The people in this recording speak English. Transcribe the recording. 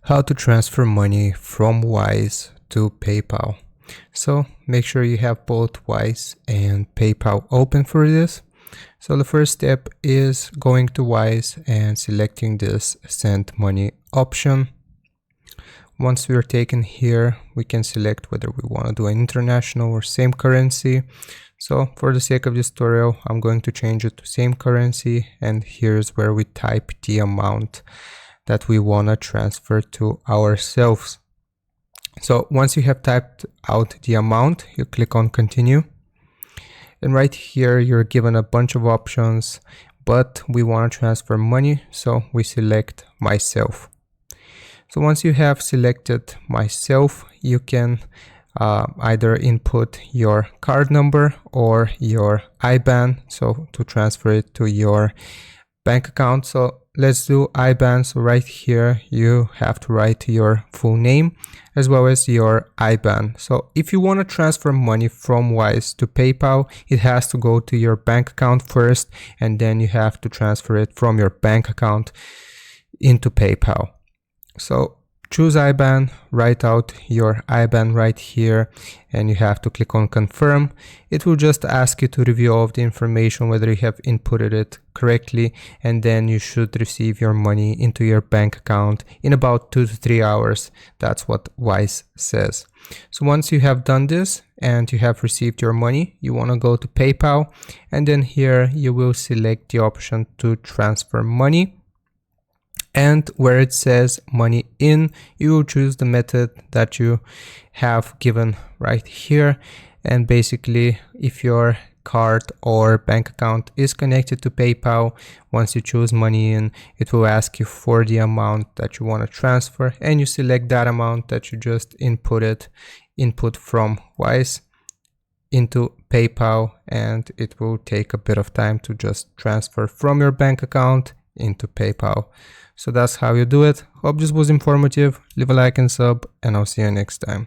How to transfer money from Wise to PayPal. So make sure you have both Wise and PayPal open for this. So the first step is going to Wise and selecting this send money option. Once we are taken here, we can select whether we want to do an international or same currency. So for the sake of this tutorial, I'm going to change it to same currency, and here's where we type the amount that we want to transfer to ourselves. So once you have typed out the amount, you click on continue. And right here, you're given a bunch of options, but we want to transfer money, so we select myself. So once you have selected myself, you can either input your card number or your IBAN, so to transfer it to your bank account. So let's do IBAN. So right here, you have to write your full name as well as your IBAN. So if you want to transfer money from Wise to PayPal, it has to go to your bank account first, and then you have to transfer it from your bank account into PayPal. So choose IBAN, write out your IBAN right here, and you have to click on confirm. It will just ask you to review all of the information, whether you have inputted it correctly, and then you should receive your money into your bank account in about 2 to 3 hours. That's what Wise says. So once you have done this and you have received your money, you want to go to PayPal, and then here you will select the option to transfer money. And where it says money in, you will choose the method that you have given right here. And basically, if your card or bank account is connected to PayPal, once you choose money in, it will ask you for the amount that you want to transfer, and you select that amount that you just input from Wise into PayPal, and it will take a bit of time to just transfer from your bank account into PayPal. So that's how you do it. Hope this was informative. Leave a like and sub, and I'll see you next time.